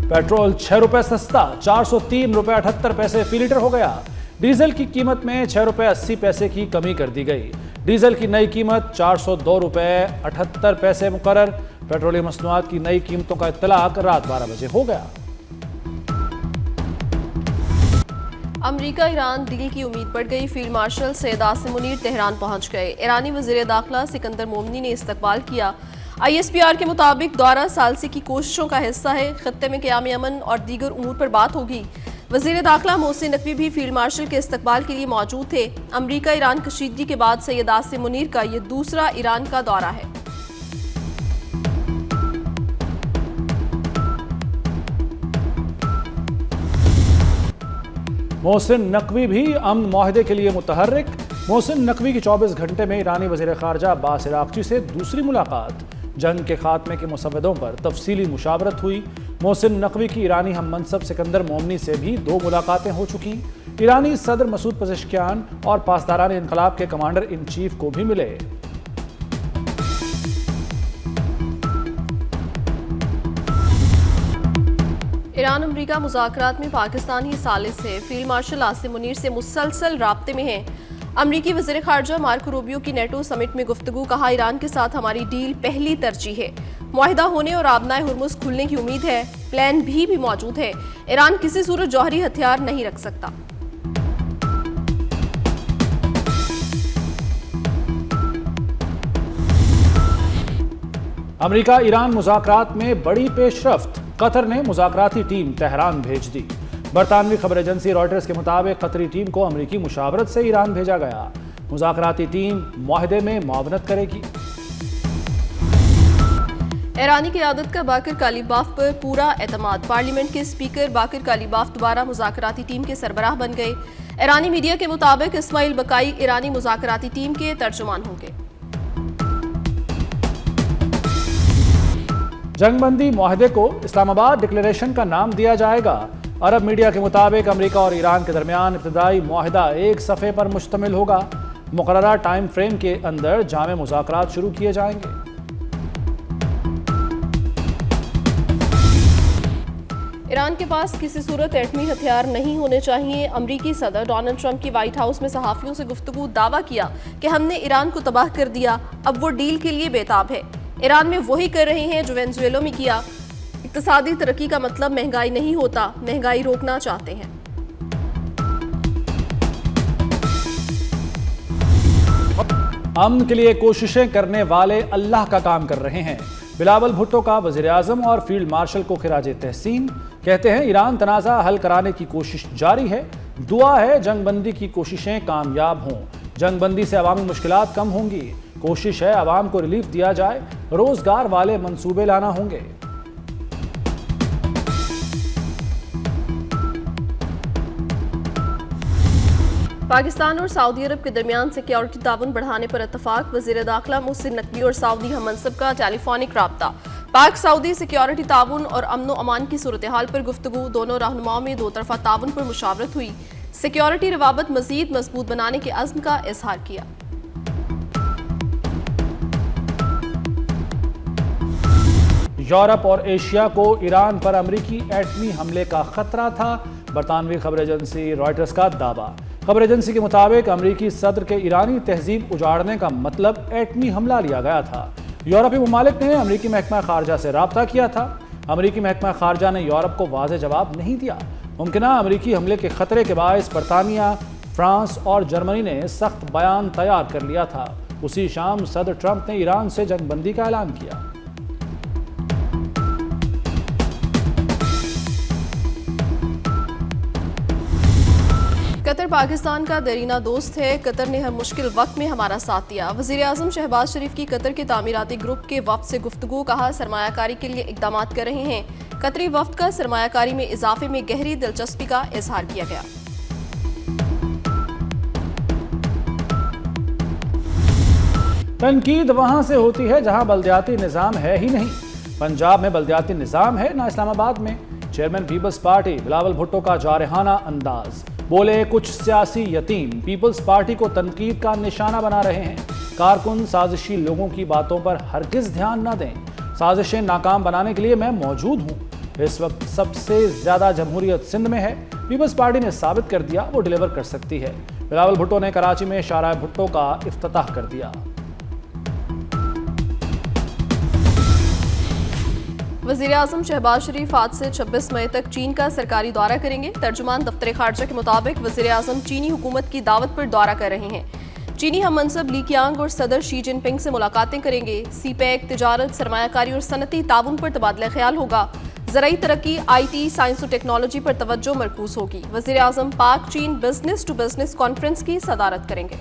Petrol 6 रुपए सस्ता 403 रुपए 78 पैसे फी लीटर हो गया। डीजल की कीमत में 6 रुपए 80 पैसे की कमी कर दी गई। डीजल की नई कीमत 402 रुपए 78 पैसे मुकर्रर। पेट्रोलियम मसनूआत की नई कीमतों का इत्तलाक रात 12 बजे हो गया। अमरीका ईरान डील की उम्मीद बढ़ गई। Field marshal Syed Asim Munir Tehran पहुंच गए। ईरानी वज़ीर दाखिला सिकंदर मोमनी ने इस्तकबाल किया। ISPR के मुताबिक दौरा सालसी की कोशिशों का हिस्सा है। खत्ते में क़याम अमन और दीगर उमूर पर बात होगी। वज़ीर दाखिला मोहसिन नकवी भी फील्ड मार्शल के इस्तकबाल के लिए मौजूद थे। अमरीका ईरान कशीदगी के बाद सैयद आसिम मुनीर का यह दूसरा ईरान का दौरा है। मोहसिन नकवी भी अमन माहदे के लिए मुतहर्रिक। मोहसिन नकवी की 24 घंटे में ईरानी वज़ीर ख़ारजा अब्बास इराक़ची से दूसरी मुलाकात। जंग के खात्मे के मुसव्वदों पर तफसीली मुशावरत हुई। मोहसिन नकवी की ईरानी हम मनसब सिकंदर मोमनी से भी 2 मुलाकातें हो चुकी। ईरानी सदर मसूद पज़ेश्कियान और पासदारान इनकलाब के कमांडर इन चीफ को भी मिले। ईरान अमरीका मुज़ाकरात में पाकिस्तानी सालिस है। फील्ड मार्शल आसिम मुनीर से मुसलसल राब्ते में हैं। अमरीकी वज़ीर ख़ारजा मार्को रूबियो की नेटो समिट में गुफ्तगू। कहा, ईरान के साथ हमारी डील पहली तरजीह है। मुआहिदा होने और आबनाए हुर्मुज़ खुलने की उम्मीद है। प्लान भी मौजूद है। ईरान किसी सूरत जौहरी हथियार नहीं रख सकता। अमरीका ईरान मुज़ाकरात में बड़ी पेशरफ्त। कतर ने मुज़ाकराती टीम तेहरान भेज दी। बरतानवी खबर एजेंसी रॉयटर्स के मुताबिक कतरी टीम को अमरीकी मुशावरत से ईरान भेजा गया। मुज़ाकराती टीम मुआहदे में मुआवनत करेगी। ईरानी क़यादत का बाकर कालीबाफ पर पूरा एतमाद। पार्लियामेंट के स्पीकर बाकर कालीबाफ दोबारा मुज़ाकराती टीम के सरबराह बन गए। ईरानी मीडिया के मुताबिक इस्माइल बकाई ईरानी मुज़ाकराती टीम के तर्जुमान होंगे। जंगबंदी मुआहदे को इस्लामाबाद डिक्लेरेशन का नाम दिया जाएगा। अरब मीडिया के मुताबिक अमेरिका और ईरान के दरमियान इब्तदाई मुआहदा एक सफ़े पर मुश्तमिल होगा। मुकर्ररा टाइम फ्रेम के अंदर जामे मुज़ाकरात शुरू किए जाएंगे। ईरान के पास किसी सूरत एटमी हथियार नहीं होने चाहिए। अमरीकी सदर डोनाल्ड ट्रंप की व्हाइट हाउस में सहाफ़ियों से गुफ्तगू। दावा किया कि हमने ईरान को तबाह कर दिया, अब वो डील के लिए बेताब है। ईरान में वही कर रहे हैं जो वेनेजुएला में किया। इक्तिसादी तरक्की का मतलब महंगाई नहीं होता, महंगाई रोकना चाहते हैं। अमन के लिए कोशिशें करने वाले अल्लाह का काम कर रहे हैं। बिलावल भुट्टो का वज़ीर आज़म और फील्ड मार्शल को खिराजे तहसीन। कहते हैं, ईरान तनाज़ा हल कराने की कोशिश जारी है। दुआ है जंगबंदी की कोशिशें कामयाब हों। जंगबंदी से अवामी मुश्किलात कम होंगी। कोशिश है अवाम को रिलीफ दिया जाए। रोजगार वाले मंसूबे लाना होंगे। पाकिस्तान और सऊदी अरब के दरमियान सिक्योरिटी ताउन बढ़ाने पर इत्तफाक। वज़ीर दाखिला मोहसिन नकवी और सऊदी हम मनसब का टेलीफोनिक राब्ता। पाक सऊदी सिक्योरिटी ताउन और अमन अमान की सूरत हाल पर गुफ्तगू। दोनों रहनुमाओं में 2 तरफा ताउन पर मुशावरत हुई। सिक्योरिटी रवाबत मजीद मजबूत बनाने के अज़्म का इजहार किया। यूरोप और एशिया को ईरान पर अमरीकी एटमी हमले का खतरा था। बरतानवी खबर एजेंसी रॉयटर्स का दावा। खबर एजेंसी के मुताबिक अमरीकी सदर के ईरानी तहजीब उजाड़ने का मतलब एटमी हमला लिया गया था। यूरोपीय ममालिक ने अमरीकी महकमा खारजा से राब्ता किया था। अमरीकी महकमा खारजा ने यूरोप को वाज़ेह जवाब नहीं दिया। मुमकिना अमरीकी हमले के खतरे के बायस बरतानिया, फ्रांस और जर्मनी ने सख्त बयान तैयार कर लिया था। उसी शाम सदर ट्रंप ने ईरान से जंगबंदी का ऐलान किया। कतर पाकिस्तान का दरीना दोस्त है। कतर ने हर मुश्किल वक्त में हमारा साथ दिया। वज़ीर आज़म शहबाज शरीफ की कतर के तामीराती ग्रुप के वफ्द से गुफ्तगू। कहा, सरमायाकारी के लिए इक़दाम कर रहे हैं। कतरी वफ्द का सरमायाकारी में इजाफे में गहरी दिलचस्पी का इजहार किया गया। तनकीद वहां से होती है जहां बल्दियाती निज़ाम है ही नहीं। पंजाब में बल्दियाती निज़ाम है ना इस्लामाबाद में। Chairman People's Party Bilawal Bhutto का जारहाना अंदाज। बोले, कुछ सियासी यतीम पीपल्स पार्टी को तनकीद का निशाना बना रहे हैं। कारकुन साजिशी लोगों की बातों पर हरगिज ध्यान न दें। साजिशें नाकाम बनाने के लिए मैं मौजूद हूँ। इस वक्त सबसे ज्यादा जमहूरियत सिंध में है। पीपल्स पार्टी ने साबित कर दिया वो डिलीवर कर सकती है। बिलावल भुट्टो ने कराची में शाहराह भुट्टो का इफ्तिताह कर दिया। वज़ीर-ए-आज़म शहबाज शरीफ आज से 26 मई तक चीन का सरकारी दौरा करेंगे। तर्जुमान दफ्तर खारजा के मुताबिक वज़ीर-ए-आज़म चीनी हुकूमत की दावत पर दौरा कर रहे हैं। चीनी हम मनसब ली कियांग और सदर शी जिनपिंग से मुलाकातें करेंगे। सीपैक, तिजारत, सरमायाकारी और सनती ताउन पर तबादला ख्याल होगा। ज़राई तरक्की, IT, साइंस और टेक्नोलॉजी पर तवज्जो मरकूज होगी। वज़ीर-ए-आज़म पाक चीन बिजनेस टू बिजनेस कॉन्फ्रेंस की सदारत करेंगे।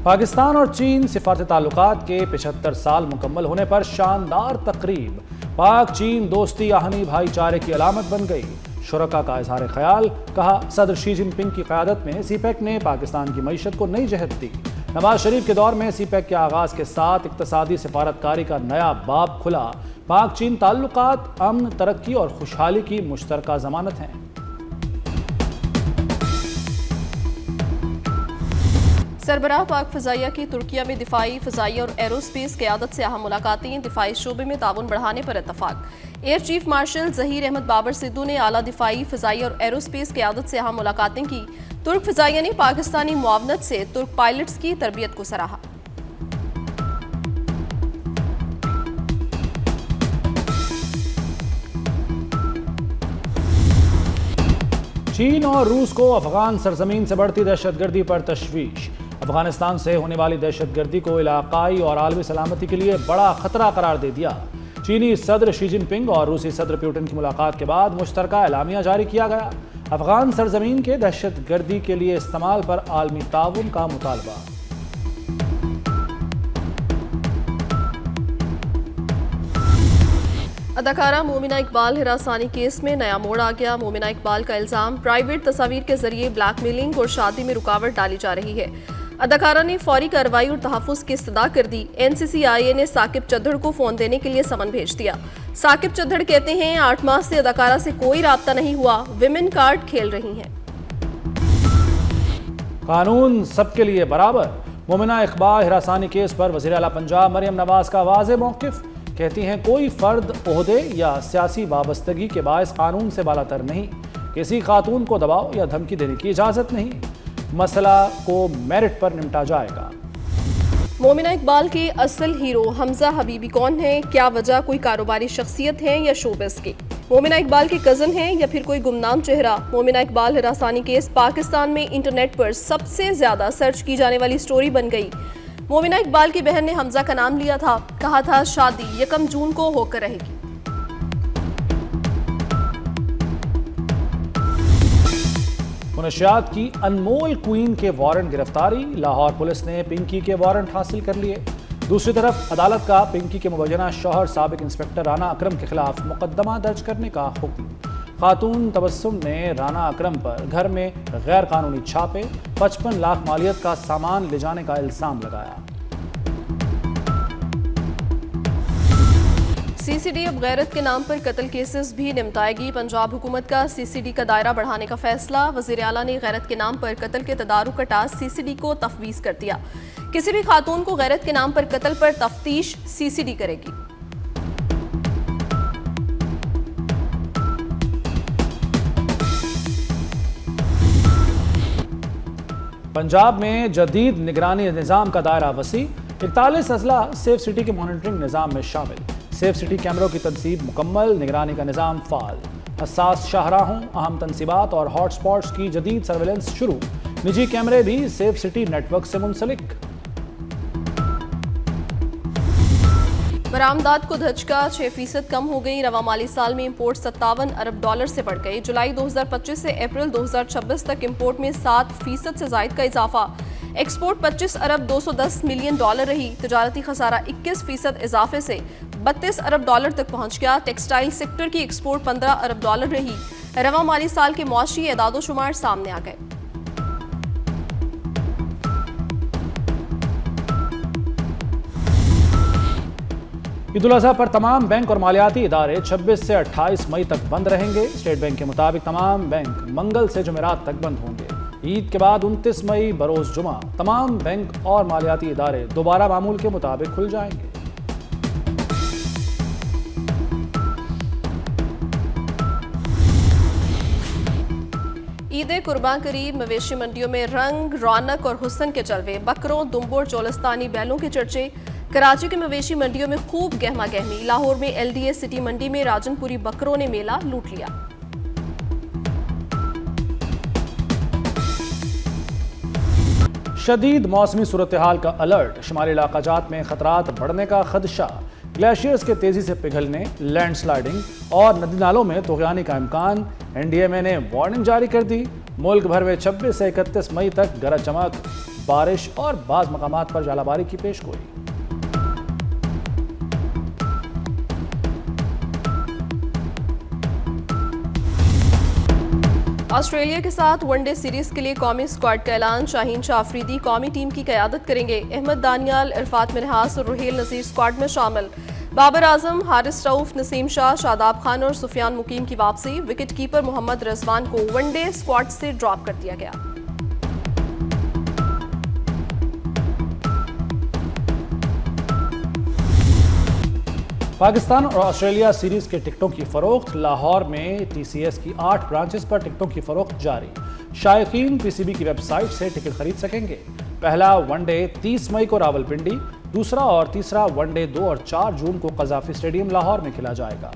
पाकिस्तान और चीन सिफारती ताल्लुकात के 75 साल मुकम्मल होने पर शानदार तकरीब। पाक चीन दोस्ती आहनी भाईचारे की अलामत बन गई। शुरका का इजहार ख्याल। कहा, सदर शी जिनपिंग की क़यादत में सीपैक ने पाकिस्तान की मईशत को नई जहत दी। नवाज शरीफ के दौर में सीपैक के आगाज के साथ इक्तसादी सिफारतकारी का नया बाब खुला। पाक चीन ताल्लुकात अमन, तरक्की और खुशहाली की मुश्तरका जमानत हैं। सरबराह पाक फ़ज़ाइया की तुर्किया में दिफाई, फ़ज़ाइया और एरोस्पेस क़यादत से अहम मुलाकातें। दिफाई शोबे में ताउन बढ़ाने पर इत्तफाक। Air chief marshal Zaheer Ahmad Babar Sidhu ने आला दिफाई, फ़ज़ाइया और एरोस्पेस क़यादत से अहम मुलाकातें की। तुर्क फ़ज़ाइया ने पाकिस्तानी मुआवनत से तुर्क पायलट्स की तरबियत को सराहा। चीन और रूस को अफगान सरजमीन से बढ़ती दहशतगर्दी पर तशवीश। अफगानिस्तान से होने वाली दहशतगर्दी को इलाकाई और आलमी सलामती के लिए बड़ा खतरा करार दे दिया। चीनी सदर शी जिनपिंग और रूसी सदर पुतिन की मुलाकात के बाद मुश्तरका एलामिया जारी किया गया। अफगान सरजमीन के दहशतगर्दी के लिए इस्तेमाल पर आलमी ताउन का मुतालबा। अदाकारा मोमिना इकबाल हिरासानी केस में नया मोड़ आ गया। मोमिना इकबाल का इल्जाम प्राइवेट तस्वीर के जरिए ब्लैकमेलिंग और शादी में रुकावट डाली जा रही है। अदाकारा ने फौरी कार्रवाई और तहफ़्फ़ुज़ की इस्तदा कर दी। NCCIA ने साकिब चद्दड़ को फ़ोन देने के लिए समन भेज दिया। साकिब चद्दड़ कहते हैं 8 माह से अदाकारा से कोई राब्ता नहीं हुआ, विमेन कार्ड खेल रही हैं। कानून सबके लिए बराबर। मोमिना इकबाल हिरासानी केस पर वज़ीर आला पंजाब मरियम नवाज का वाज़ेह मौक़िफ़। कहती हैं कोई फ़र्द ओहदे या सियासी वाबस्तगी के बायस कानून से बालातर नहीं। किसी खातून को दबाव या धमकी देने की इजाज़त नहीं। मसला को मेरिट पर निपटा जाएगा। मोमिना इकबाल के असल हीरो हमजा हबीबी कौन है? क्या वजह कोई कारोबारी शख्सियत है या शोबिस की? मोमिना इकबाल के कज़न हैं या फिर कोई गुमनाम चेहरा? मोमिना इकबाल हिरासानी केस पाकिस्तान में इंटरनेट पर सबसे ज़्यादा सर्च की जाने वाली स्टोरी बन गई। मोमिना इकबाल की बहन ने हमजा का नाम लिया था। कहा था शादी 1 जून को होकर रहेगी। मुनशियात की अनमोल क्वीन के वारंट गिरफ्तारी। लाहौर पुलिस ने पिंकी के वारंट हासिल कर लिए। दूसरी तरफ अदालत का पिंकी के मुबैना शौहर साबिक इंस्पेक्टर राना अकरम के खिलाफ मुकदमा दर्ज करने का हुक्म। खातून तबस्सुम ने राना अकरम पर घर में गैर कानूनी छापे, 55 लाख मालियत का सामान ले जाने का इल्जाम लगाया। CCD अब गैरत के नाम पर कत्ल केसेस भी निपटाएगी। पंजाब हुकूमत का CCD का दायरा बढ़ाने का फैसला। वज़ीर आला ने गैरत के नाम पर कत्ल के तदारुक का टास्क CCD को तफवीज़ कर दिया। किसी भी खातून को गैरत के नाम पर कत्ल पर तफ्तीश CCD करेगी। पंजाब में जदीद निगरानी निज़ाम का दायरा वसी। 41 अजला सेफ सिटी के मॉनिटरिंग निज़ाम में शामिल। सेफ सिटी कैमरों की तनसीब मुकम्मल, निगरानी का निज़ाम फ़ाल। हसास शाहराहों, अहम तनसीबात और हॉटस्पॉट्स की जदीद सर्वेलेंस शुरू। निजी कैमरे भी सेफ सिटी नेटवर्क से मुंसलिक। बरामदात को धचका 6% कम हो गई। रवा माली साल में इंपोर्ट $57 अरब से बढ़ गई। जुलाई 2025 से अप्रैल 2026 तक इंपोर्ट में 7% से जायद का इजाफा। एक्सपोर्ट $25 अरब 210 मिलियन रही। तजारती खसारा 21% इजाफे से $32 अरब तक पहुंच गया। टेक्सटाइल सेक्टर की एक्सपोर्ट $15 अरब रही। रवा माली साल के मुआशी एदादो शुमार सामने आ गए। ईद उल अज़हा पर तमाम बैंक और मालियाती इदारे 26 से 28 मई तक बंद रहेंगे। स्टेट बैंक के मुताबिक तमाम बैंक मंगल से जुमेरात तक बंद होंगे। ईद के बाद 29 मई बरोज जुमा तमाम बैंक और मालियाती इदारे दोबारा मामूल के मुताबिक खुल जाएंगे। ईद कुर्बान करीब मवेशी मंडियों में रंग, रौनक और हुस्न के जलवे। बकरों, दुम्बुर, चोलस्तानी बैलों के चर्चे। कराची के मवेशी मंडियों में खूब गहमा गहमी। लाहौर में LDA सिटी मंडी में राजनपुरी बकरों ने मेला लूट लिया। शदीद मौसमी सूरत हाल का अलर्ट। शुमाली इलाकाजात में खतरात बढ़ने का खदशा। ग्लेशियर्स के तेजी से पिघलने, लैंडस्लाइडिंग और नदी नालों में तूफ़ानी का इम्कान। NDMA ने वार्निंग जारी कर दी। मुल्क भर में 26 से 31 मई तक गरज चमक, बारिश और बाज़ मकामात पर जालाबारी की पेशगोई। ऑस्ट्रेलिया के साथ वनडे सीरीज के लिए कौमी स्क्वाड का ऐलान। शाहीन शाह अफरीदी कौमी टीम की क़यादत करेंगे। अहमद दानियाल, इरफात मिन्हास और रुहेल नज़ीर स्क्वाड में शामिल। बाबर आजम, हारिस रऊफ, नसीम शाह, शादाब खान और सुफियान मुकीम की वापसी। विकेट कीपर मोहम्मद रिजवान को वनडे स्क्वाड से ड्रॉप कर दिया गया। पाकिस्तान और ऑस्ट्रेलिया सीरीज के टिकटों की फरोख्त। लाहौर में TCS की 8 ब्रांचेस पर टिकटों की फरोख्त जारी। शायकीन PCB की वेबसाइट से टिकट खरीद सकेंगे। पहला वनडे 30 मई को रावलपिंडी, दूसरा और तीसरा वनडे 2 और 4 जून को कज़ाफ़ी स्टेडियम लाहौर में खेला जाएगा।